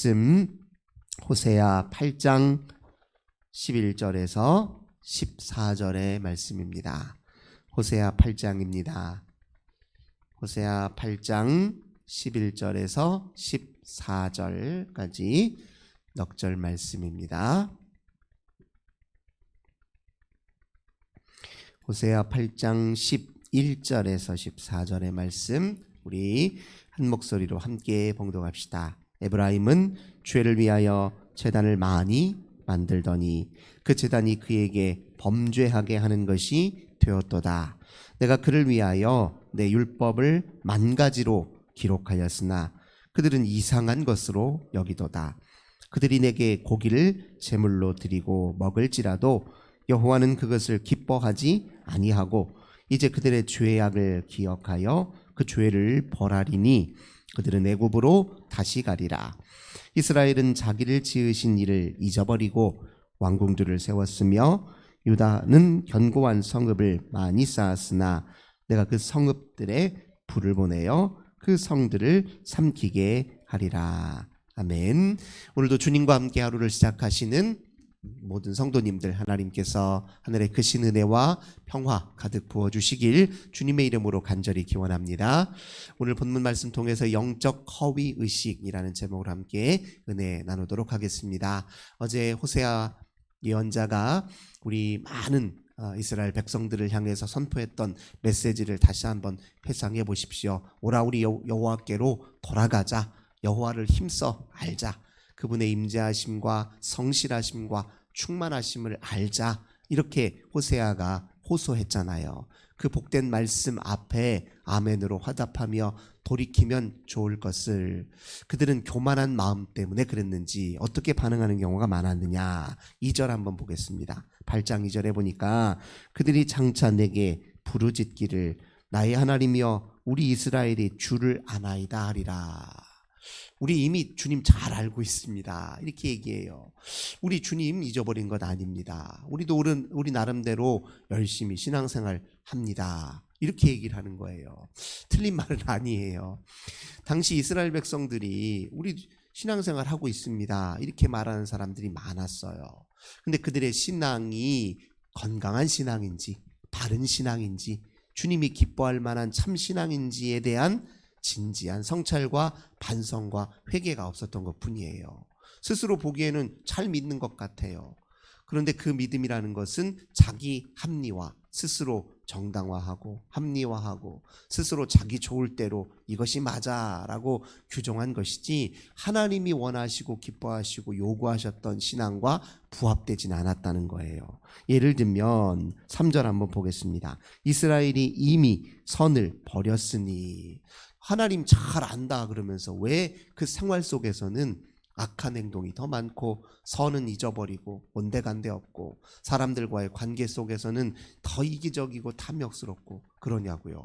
말씀 호세아 8장 11절에서 14절의 말씀입니다. 호세아 8장입니다. 호세아 8장 11절에서 14절까지 넉절 말씀입니다. 호세아 8장 11절에서 14절의 말씀 우리 한 목소리로 함께 봉독합시다. 에브라임은 죄를 위하여 제단을 많이 만들더니 그 제단이 그에게 범죄하게 하는 것이 되었도다. 내가 그를 위하여 내 율법을 만가지로 기록하였으나 그들은 이상한 것으로 여기도다. 그들이 내게 고기를 제물로 드리고 먹을지라도 여호와는 그것을 기뻐하지 아니하고 이제 그들의 죄악을 기억하여 그 죄를 벌하리니 그들은 애굽으로 다시 가리라. 이스라엘은 자기를 지으신 이를 잊어버리고 왕궁들을 세웠으며 유다는 견고한 성읍을 많이 쌓았으나 내가 그 성읍들에 불을 보내어 그 성들을 삼키게 하리라. 아멘. 오늘도 주님과 함께 하루를 시작하시는 모든 성도님들 하나님께서 하늘의 크신 은혜와 평화 가득 부어주시길 주님의 이름으로 간절히 기원합니다. 오늘 본문 말씀 통해서 영적 허위 의식이라는 제목으로 함께 은혜 나누도록 하겠습니다. 어제 호세아 예언자가 우리 많은 이스라엘 백성들을 향해서 선포했던 메시지를 다시 한번 회상해 보십시오. 오라 우리 여호와께로 돌아가자. 여호와를 힘써 알자. 그분의 임재하심과 성실하심과 충만하심을 알자. 이렇게 호세아가 호소했잖아요. 그 복된 말씀 앞에 아멘으로 화답하며 돌이키면 좋을 것을 그들은 교만한 마음 때문에 그랬는지 어떻게 반응하는 경우가 많았느냐. 2절 한번 보겠습니다. 8장 2절에 보니까 그들이 장차 내게 부르짖기를 나의 하나님이여 우리 이스라엘이 주를 아나이다 하리라. 우리 이미 주님 잘 알고 있습니다. 이렇게 얘기해요. 우리 주님 잊어버린 것 아닙니다. 우리도 우리 나름대로 열심히 신앙생활 합니다. 이렇게 얘기를 하는 거예요. 틀린 말은 아니에요. 당시 이스라엘 백성들이 우리 신앙생활 하고 있습니다. 이렇게 말하는 사람들이 많았어요. 근데 그들의 신앙이 건강한 신앙인지 바른 신앙인지 주님이 기뻐할 만한 참 신앙인지에 대한 진지한 성찰과 반성과 회개가 없었던 것뿐이에요. 스스로 보기에는 잘 믿는 것 같아요. 그런데 그 믿음이라는 것은 자기 합리화, 스스로 정당화하고 합리화하고 스스로 자기 좋을 대로 이것이 맞아라고 규정한 것이지 하나님이 원하시고 기뻐하시고 요구하셨던 신앙과 부합되진 않았다는 거예요. 예를 들면 3절 한번 보겠습니다. 이스라엘이 이미 선을 버렸으니 하나님 잘 안다 그러면서 왜 그 생활 속에서는 악한 행동이 더 많고 선은 잊어버리고 온데간데 없고 사람들과의 관계 속에서는 더 이기적이고 탐욕스럽고 그러냐고요.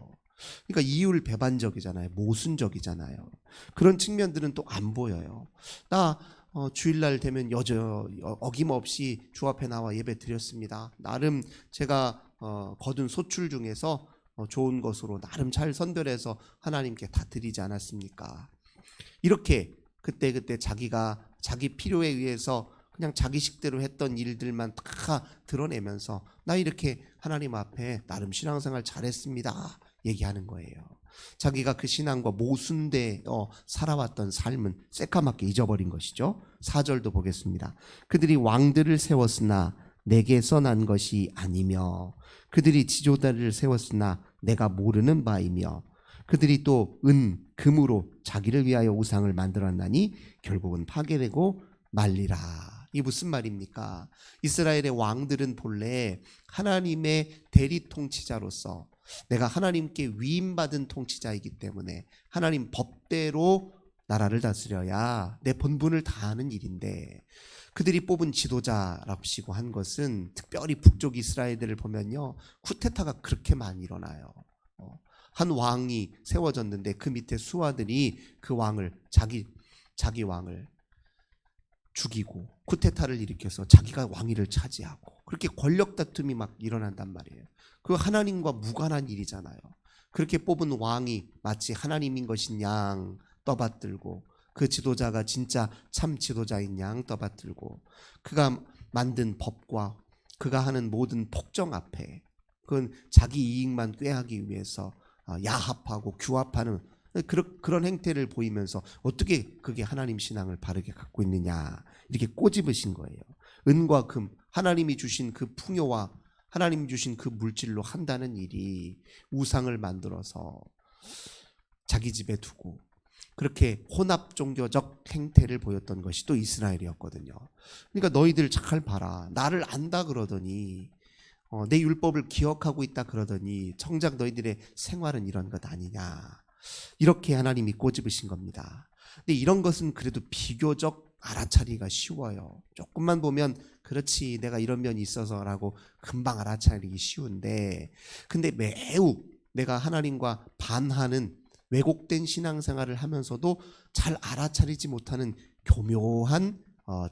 그러니까 이율배반적이잖아요. 모순적이잖아요. 그런 측면들은 또 안 보여요. 나 주일날 되면 어김없이 주 앞에 나와 예배 드렸습니다. 나름 제가 거둔 소출 중에서 좋은 것으로 나름 잘 선별해서 하나님께 다 드리지 않았습니까? 이렇게 그때 자기가 자기 필요에 의해서 그냥 자기 식대로 했던 일들만 다 드러내면서 나 이렇게 하나님 앞에 나름 신앙생활 잘했습니다 얘기하는 거예요. 자기가 그 신앙과 모순되어 살아왔던 삶은 새까맣게 잊어버린 것이죠. 4절도 보겠습니다. 그들이 왕들을 세웠으나 내게서 난 것이 아니며 그들이 지도자를 세웠으나 내가 모르는 바이며 그들이 또 금으로 자기를 위하여 우상을 만들었나니 결국은 파괴되고 말리라. 이게 무슨 말입니까? 이스라엘의 왕들은 본래 하나님의 대리 통치자로서 내가 하나님께 위임받은 통치자이기 때문에 하나님 법대로 나라를 다스려야 내 본분을 다하는 일인데 그들이 뽑은 지도자랍시고 한 것은 특별히 북쪽 이스라엘들을 보면요 쿠데타가 그렇게 많이 일어나요. 한 왕이 세워졌는데 그 밑에 수하들이 그 왕을 자기 왕을 죽이고 쿠데타를 일으켜서 자기가 왕위를 차지하고 그렇게 권력 다툼이 막 일어난단 말이에요. 그 하나님과 무관한 일이잖아요. 그렇게 뽑은 왕이 마치 하나님인 것인 양 떠받들고 그 지도자가 진짜 참 지도자인 양 떠받들고 그가 만든 법과 그가 하는 모든 폭정 앞에 그건 자기 이익만 꾀하기 위해서 야합하고 규합하는 그런 행태를 보이면서 어떻게 그게 하나님 신앙을 바르게 갖고 있느냐 이렇게 꼬집으신 거예요. 은과 금, 하나님이 주신 그 풍요와 하나님이 주신 그 물질로 한다는 일이 우상을 만들어서 자기 집에 두고 그렇게 혼합 종교적 행태를 보였던 것이 또 이스라엘이었거든요. 그러니까 너희들 잘 봐라. 나를 안다 그러더니 내 율법을 기억하고 있다 그러더니 정작 너희들의 생활은 이런 것 아니냐. 이렇게 하나님이 꼬집으신 겁니다. 근데 이런 것은 그래도 비교적 알아차리기가 쉬워요. 조금만 보면 그렇지 내가 이런 면이 있어서라고 금방 알아차리기 쉬운데 근데 매우 내가 하나님과 반하는 왜곡된 신앙생활을 하면서도 잘 알아차리지 못하는 교묘한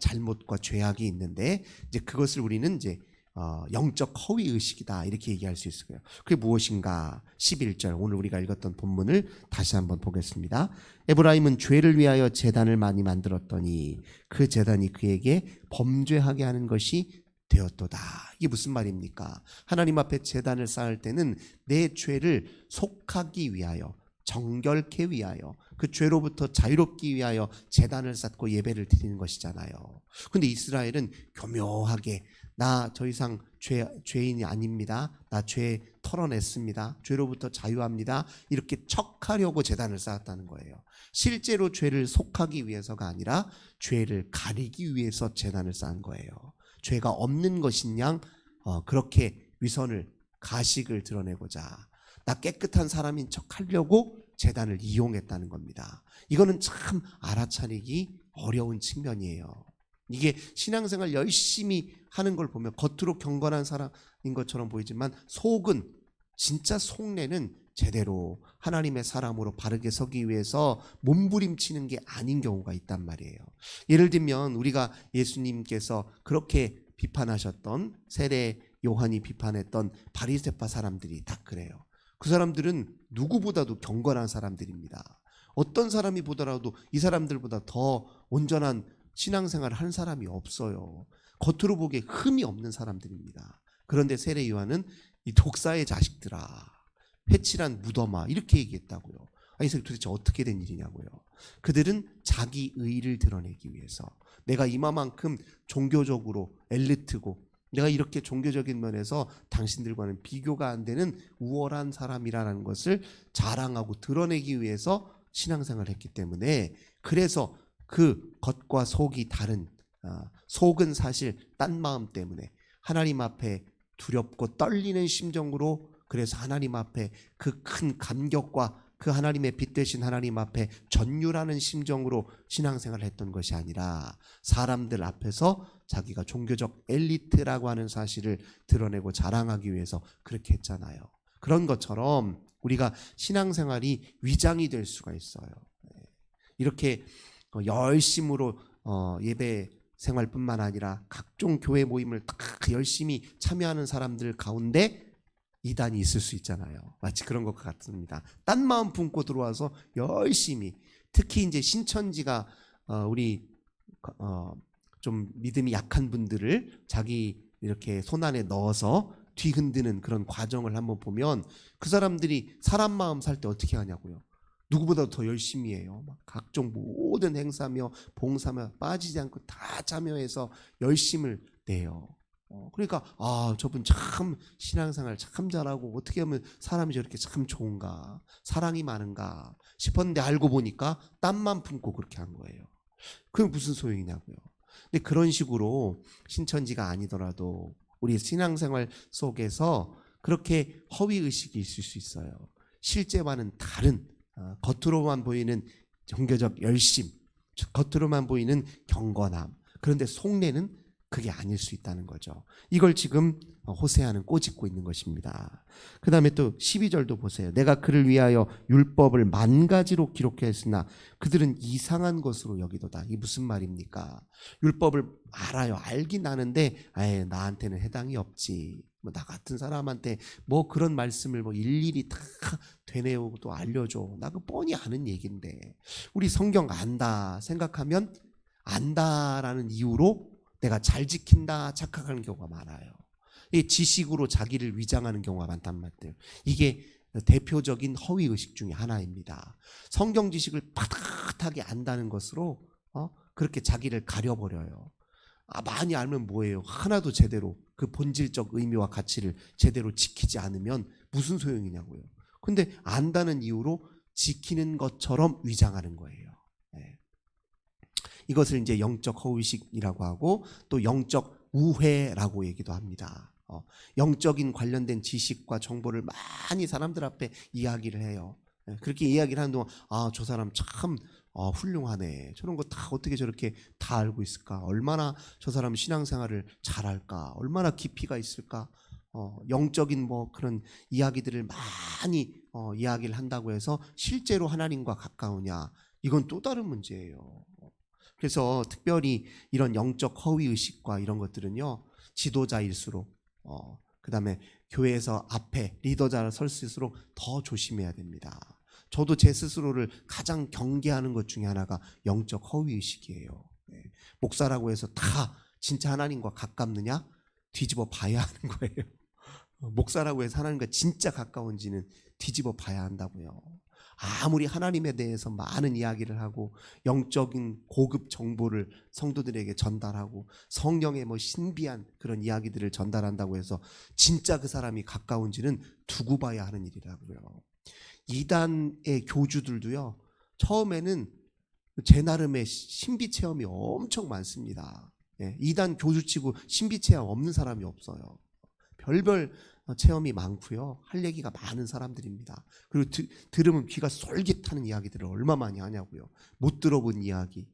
잘못과 죄악이 있는데 이제 그것을 우리는 이제 영적 허위 의식이다 이렇게 얘기할 수 있을 거예요. 그게 무엇인가? 11절 오늘 우리가 읽었던 본문을 다시 한번 보겠습니다. 에브라임은 죄를 위하여 제단을 많이 만들었더니 그 제단이 그에게 범죄하게 하는 것이 되었도다. 이게 무슨 말입니까? 하나님 앞에 제단을 쌓을 때는 내 죄를 속하기 위하여 정결케 위하여 그 죄로부터 자유롭기 위하여 제단을 쌓고 예배를 드리는 것이잖아요. 근데 이스라엘은 교묘하게 나 더 이상 죄인이 아닙니다. 나 죄 털어냈습니다. 죄로부터 자유합니다. 이렇게 척하려고 제단을 쌓았다는 거예요. 실제로 죄를 속하기 위해서가 아니라 죄를 가리기 위해서 제단을 쌓은 거예요. 죄가 없는 것인 양 그렇게 위선을 가식을 드러내고자 나 깨끗한 사람인 척하려고 제단을 이용했다는 겁니다. 이거는 참 알아차리기 어려운 측면이에요. 이게 신앙생활 열심히 하는 걸 보면 겉으로 경건한 사람인 것처럼 보이지만 속은 진짜 속내는 제대로 하나님의 사람으로 바르게 서기 위해서 몸부림치는 게 아닌 경우가 있단 말이에요. 예를 들면 우리가 예수님께서 그렇게 비판하셨던 세례 요한이 비판했던 바리새파 사람들이 다 그래요. 그 사람들은 누구보다도 경건한 사람들입니다. 어떤 사람이 보더라도 이 사람들보다 더 온전한 신앙생활을 한 사람이 없어요. 겉으로 보기에 흠이 없는 사람들입니다. 그런데 세례 요한은 이 독사의 자식들아, 회칠한 무덤아 이렇게 얘기했다고요. 아니 도대체 어떻게 된 일이냐고요. 그들은 자기 의를 드러내기 위해서 내가 이만큼 종교적으로 엘리트고 내가 이렇게 종교적인 면에서 당신들과는 비교가 안 되는 우월한 사람이라는 것을 자랑하고 드러내기 위해서 신앙생활을 했기 때문에 그래서 그 겉과 속이 다른 속은 사실 딴 마음 때문에 하나님 앞에 두렵고 떨리는 심정으로 그래서 하나님 앞에 그 큰 감격과 그 하나님의 빛 되신 하나님 앞에 전율하는 심정으로 신앙생활을 했던 것이 아니라 사람들 앞에서 자기가 종교적 엘리트라고 하는 사실을 드러내고 자랑하기 위해서 그렇게 했잖아요. 그런 것처럼 우리가 신앙생활이 위장이 될 수가 있어요. 이렇게 열심으로 예배 생활뿐만 아니라 각종 교회 모임을 다 열심히 참여하는 사람들 가운데 이단이 있을 수 있잖아요. 마치 그런 것 같습니다. 딴 마음 품고 들어와서 열심히 특히 이제 신천지가 우리 좀 믿음이 약한 분들을 자기 이렇게 손안에 넣어서 뒤흔드는 그런 과정을 한번 보면 그 사람들이 사람 마음 살 때 어떻게 하냐고요. 누구보다 더 열심히 해요. 각종 모든 행사며 봉사며 빠지지 않고 다 참여해서 열심을 내요. 그러니까 저분 참 신앙생활 참 잘하고 어떻게 하면 사람이 저렇게 참 좋은가 사랑이 많은가 싶었는데 알고 보니까 땀만 품고 그렇게 한 거예요. 그게 무슨 소용이냐고요. 근데 그런 식으로 신천지가 아니더라도 우리 신앙생활 속에서 그렇게 허위의식이 있을 수 있어요. 실제와는 다른 겉으로만 보이는 종교적 열심, 겉으로만 보이는 경건함. 그런데 속내는 그게 아닐 수 있다는 거죠. 이걸 지금 호세아는 꼬집고 있는 것입니다. 그 다음에 또 12절도 보세요. 내가 그를 위하여 율법을 10,000가지로 기록했으나 그들은 이상한 것으로 여기도다. 이게 무슨 말입니까? 율법을 알아요. 알긴 아는데 나한테는 해당이 없지. 뭐 나 같은 사람한테 뭐 그런 말씀을 뭐 일일이 다 되뇌고 또 알려줘. 나 그 뻔히 아는 얘기인데 우리 성경 안다 생각하면 안다라는 이유로 내가 잘 지킨다 착각하는 경우가 많아요. 이 지식으로 자기를 위장하는 경우가 많단 말이에요. 이게 대표적인 허위의식 중에 하나입니다. 성경 지식을 파듯하게 안다는 것으로 그렇게 자기를 가려버려요. 많이 알면 뭐예요? 하나도 제대로 그 본질적 의미와 가치를 제대로 지키지 않으면 무슨 소용이냐고요. 근데 안다는 이유로 지키는 것처럼 위장하는 거예요. 네. 이것을 이제 영적 허위의식이라고 하고 또 영적 우회라고 얘기도 합니다. 영적인 관련된 지식과 정보를 많이 사람들 앞에 이야기를 해요. 그렇게 이야기를 하는 동안 저 사람 참 훌륭하네. 저런 거 다 어떻게 저렇게 다 알고 있을까? 얼마나 저 사람 신앙생활을 잘할까? 얼마나 깊이가 있을까? 영적인 뭐 그런 이야기들을 많이 이야기를 한다고 해서 실제로 하나님과 가까우냐? 이건 또 다른 문제예요. 그래서 특별히 이런 영적 허위의식과 이런 것들은요, 지도자일수록 그 다음에 교회에서 앞에 리더자를 설수록 더 조심해야 됩니다. 저도 제 스스로를 가장 경계하는 것 중에 하나가 영적 허위의식이에요. 목사라고 해서 다 진짜 하나님과 가깝느냐? 뒤집어 봐야 하는 거예요. 목사라고 해서 하나님과 진짜 가까운지는 뒤집어 봐야 한다고요. 아무리 하나님에 대해서 많은 이야기를 하고 영적인 고급 정보를 성도들에게 전달하고 성령의 뭐 신비한 그런 이야기들을 전달한다고 해서 진짜 그 사람이 가까운지는 두고 봐야 하는 일이라고요. 이단의 교주들도요, 처음에는 제 나름의 신비 체험이 엄청 많습니다. 이단 교주치고 신비 체험 없는 사람이 없어요. 별별 체험이 많고요. 할 얘기가 많은 사람들입니다. 그리고 들으면 귀가 솔깃하는 이야기들을 얼마 많이 하냐고요. 못 들어본 이야기,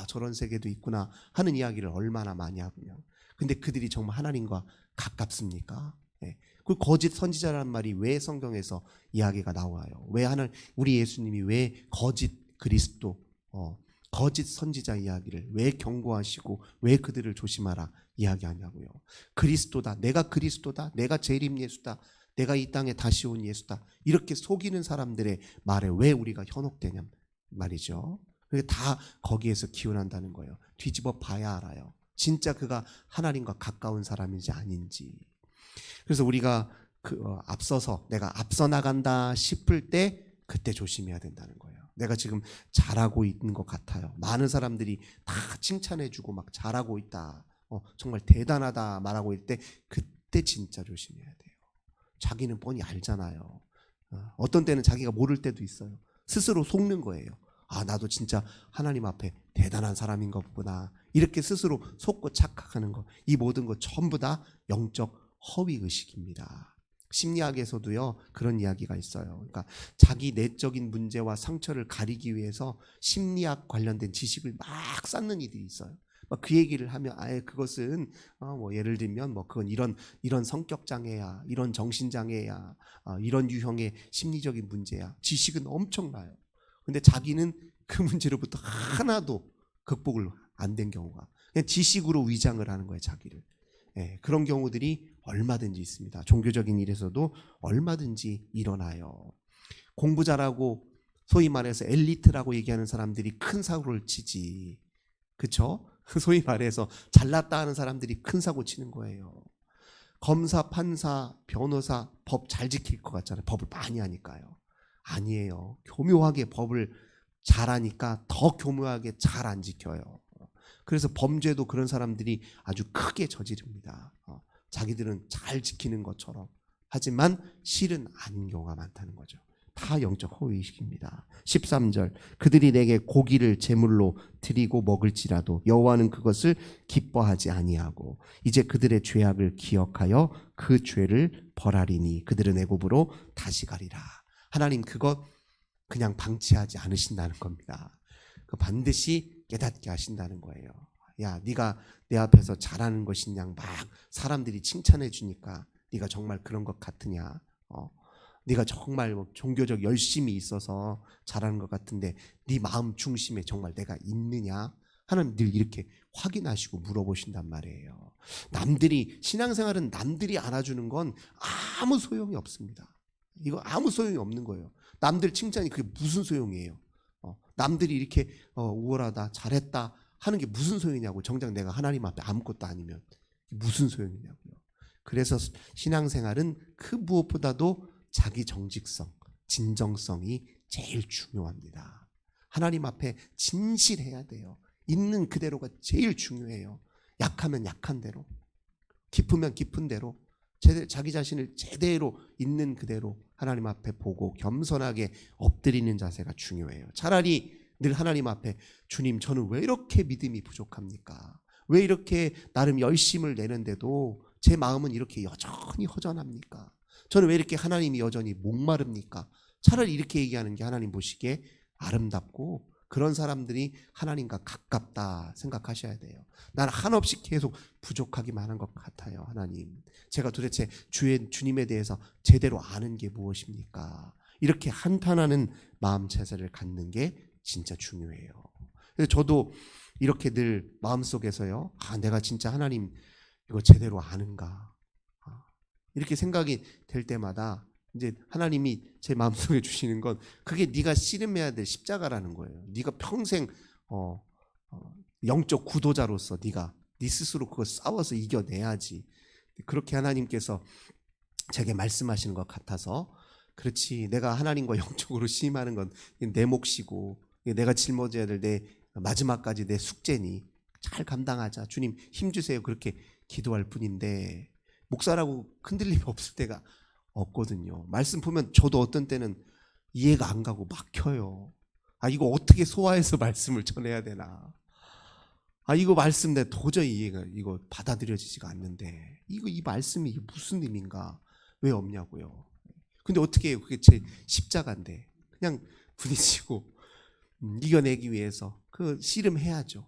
저런 세계도 있구나 하는 이야기를 얼마나 많이 하고요. 근데 그들이 정말 하나님과 가깝습니까? 그 거짓 선지자라는 말이 왜 성경에서 이야기가 나와요? 왜 우리 예수님이 왜 거짓 그리스도, 거짓 선지자 이야기를 왜 경고하시고 왜 그들을 조심하라 이야기하냐고요. 그리스도다, 내가 재림 예수다, 내가 이 땅에 다시 온 예수다, 이렇게 속이는 사람들의 말에 왜 우리가 현혹되냐 말이죠. 다 거기에서 기원한다는 거예요. 뒤집어 봐야 알아요. 진짜 그가 하나님과 가까운 사람인지 아닌지. 그래서 우리가 앞서서 내가 앞서 나간다 싶을 때 그때 조심해야 된다는 거예요. 내가 지금 잘하고 있는 것 같아요. 많은 사람들이 다 칭찬해주고 막 잘하고 있다, 정말 대단하다 말하고 있을 때 그때 진짜 조심해야 돼요. 자기는 뻔히 알잖아요. 어떤 때는 자기가 모를 때도 있어요. 스스로 속는 거예요. 나도 진짜 하나님 앞에 대단한 사람인 거구나, 이렇게 스스로 속고 착각하는 거, 이 모든 것 전부 다 영적 허위의식입니다. 심리학에서도요 그런 이야기가 있어요. 그러니까 자기 내적인 문제와 상처를 가리기 위해서 심리학 관련된 지식을 막 쌓는 이들이 있어요. 그 얘기를 하면 그것은 뭐 예를 들면 뭐 그건 이런 성격 장애야, 이런 정신 장애야, 이런 유형의 심리적인 문제야. 지식은 엄청나요. 근데 자기는 그 문제로부터 하나도 극복을 안 된 경우가, 그냥 지식으로 위장을 하는 거예요, 자기를. 그런 경우들이 얼마든지 있습니다. 종교적인 일에서도 얼마든지 일어나요. 공부 잘하고 소위 말해서 엘리트라고 얘기하는 사람들이 큰 사고를 치지, 그렇죠? 소위 말해서 잘났다 하는 사람들이 큰 사고 치는 거예요. 검사, 판사, 변호사 법 잘 지킬 것 같잖아요. 법을 많이 하니까요. 아니에요. 교묘하게 법을 잘하니까 더 교묘하게 잘 안 지켜요. 그래서 범죄도 그런 사람들이 아주 크게 저지릅니다. 자기들은 잘 지키는 것처럼, 하지만 실은 아닌 경우가 많다는 거죠. 다 영적 허위의식입니다. 13절, 그들이 내게 고기를 제물로 드리고 먹을지라도 여호와는 그것을 기뻐하지 아니하고 이제 그들의 죄악을 기억하여 그 죄를 벌하리니 그들은 애굽으로 다시 가리라. 하나님 그것 그냥 방치하지 않으신다는 겁니다. 그 반드시 깨닫게 하신다는 거예요. 야, 네가 내 앞에서 잘하는 것이냐, 막 사람들이 칭찬해 주니까 네가 정말 그런 것 같으냐, 네가 정말 뭐 종교적 열심이 있어서 잘하는 것 같은데 네 마음 중심에 정말 내가 있느냐, 하나님 늘 이렇게 확인하시고 물어보신단 말이에요. 남들이 신앙생활은 남들이 알아주는 건 아무 소용이 없습니다. 이거 아무 소용이 없는 거예요. 남들 칭찬이 그게 무슨 소용이에요? 남들이 이렇게 우월하다, 잘했다 하는 게 무슨 소용이냐고. 정작 내가 하나님 앞에 아무것도 아니면 무슨 소용이냐고요. 그래서 신앙생활은 그 무엇보다도 자기 정직성, 진정성이 제일 중요합니다. 하나님 앞에 진실해야 돼요. 있는 그대로가 제일 중요해요. 약하면 약한 대로, 깊으면 깊은 대로, 자기 자신을 제대로 있는 그대로 하나님 앞에 보고 겸손하게 엎드리는 자세가 중요해요. 차라리 늘 하나님 앞에 주님, 저는 왜 이렇게 믿음이 부족합니까? 왜 이렇게 나름 열심을 내는데도 제 마음은 이렇게 여전히 허전합니까? 저는 왜 이렇게 하나님이 여전히 목마릅니까? 차라리 이렇게 얘기하는 게 하나님 보시기에 아름답고, 그런 사람들이 하나님과 가깝다 생각하셔야 돼요. 나는 한없이 계속 부족하기만 한 것 같아요. 하나님, 제가 도대체 주님에 대해서 제대로 아는 게 무엇입니까? 이렇게 한탄하는 마음 자세를 갖는 게 진짜 중요해요. 그래서 저도 이렇게 늘 마음속에서요, 내가 진짜 하나님 이거 제대로 아는가, 이렇게 생각이 될 때마다 이제 하나님이 제 마음속에 주시는 건 그게 네가 씨름해야 될 십자가라는 거예요. 네가 평생 영적 구도자로서 네 스스로 그거 싸워서 이겨내야지. 그렇게 하나님께서 제게 말씀하시는 것 같아서, 그렇지, 내가 하나님과 영적으로 씨임하는 건 내 몫이고 내가 짊어져야 될 내 마지막까지 내 숙제니 잘 감당하자, 주님 힘주세요, 그렇게 기도할 뿐인데 목사라고 흔들림이 없을 때가 없거든요. 말씀 보면 저도 어떤 때는 이해가 안 가고 막혀요. 이거 어떻게 소화해서 말씀을 전해야 되나, 이거 말씀 내 도저히 이거 받아들여지지가 않는데 이 말씀이 이게 무슨 의미인가, 왜 없냐고요. 근데 어떻게 해요? 그게 제 십자가인데 그냥 부딪히고 이겨내기 위해서 그 씨름해야죠.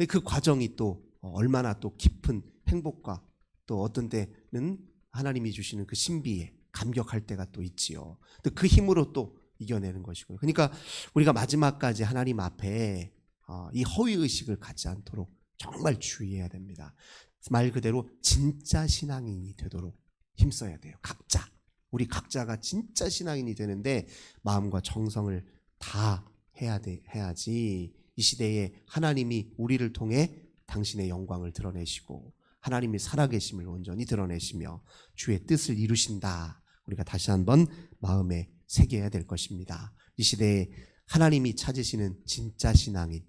그 과정이 또 얼마나 또 깊은 행복과, 또 어떤 때는 하나님이 주시는 그 신비에 감격할 때가 또 있지요. 그 힘으로 또 이겨내는 것이고요. 그러니까 우리가 마지막까지 하나님 앞에 이 허위의식을 갖지 않도록 정말 주의해야 됩니다. 말 그대로 진짜 신앙인이 되도록 힘써야 돼요. 우리 각자가 진짜 신앙인이 되는데 마음과 정성을 다 해야지 이 시대에 하나님이 우리를 통해 당신의 영광을 드러내시고 하나님이 살아계심을 온전히 드러내시며 주의 뜻을 이루신다, 우리가 다시 한번 마음에 새겨야 될 것입니다. 이 시대에 하나님이 찾으시는 진짜 신앙인,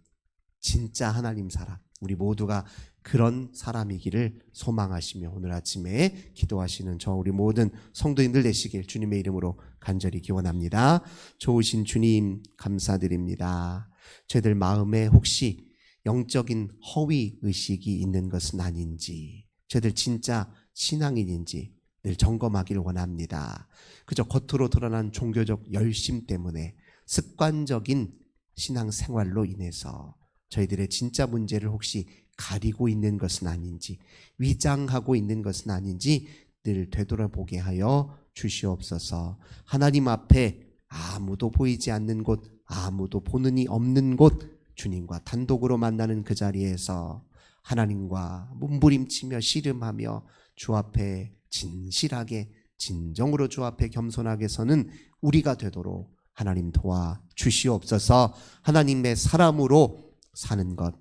진짜 하나님 사람, 우리 모두가 그런 사람이기를 소망하시며 오늘 아침에 기도하시는 우리 모든 성도님들 되시길 주님의 이름으로 간절히 기원합니다. 좋으신 주님 감사드립니다. 저희들 마음에 혹시 영적인 허위 의식이 있는 것은 아닌지, 저희들 진짜 신앙인인지 늘 점검하기를 원합니다. 그저 겉으로 드러난 종교적 열심 때문에 습관적인 신앙생활로 인해서 저희들의 진짜 문제를 혹시 가리고 있는 것은 아닌지, 위장하고 있는 것은 아닌지 늘 되돌아보게 하여 주시옵소서. 하나님 앞에 아무도 보이지 않는 곳, 아무도 보는 이 없는 곳, 주님과 단독으로 만나는 그 자리에서 하나님과 몸부림치며 씨름하며 주 앞에 진실하게, 진정으로 주 앞에 겸손하게 서는 우리가 되도록 하나님 도와 주시옵소서. 하나님의 사람으로 사는 것,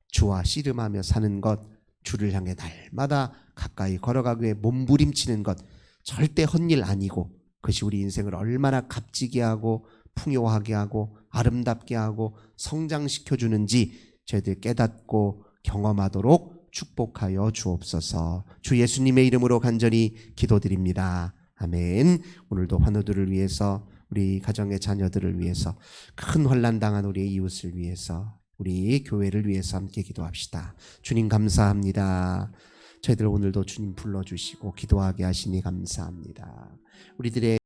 주와 씨름하며 사는 것, 주를 향해 날마다 가까이 걸어가기 위해 몸부림치는 것, 절대 헛일 아니고 그것이 우리 인생을 얼마나 값지게 하고 풍요하게 하고 아름답게 하고 성장시켜주는지 저희들 깨닫고 경험하도록 축복하여 주옵소서. 주 예수님의 이름으로 간절히 기도드립니다. 아멘. 오늘도 환우들을 위해서, 우리 가정의 자녀들을 위해서, 큰 환난 당한 우리의 이웃을 위해서, 우리 교회를 위해서 함께 기도합시다. 주님 감사합니다. 저희들 오늘도 주님 불러주시고 기도하게 하시니 감사합니다. 우리들의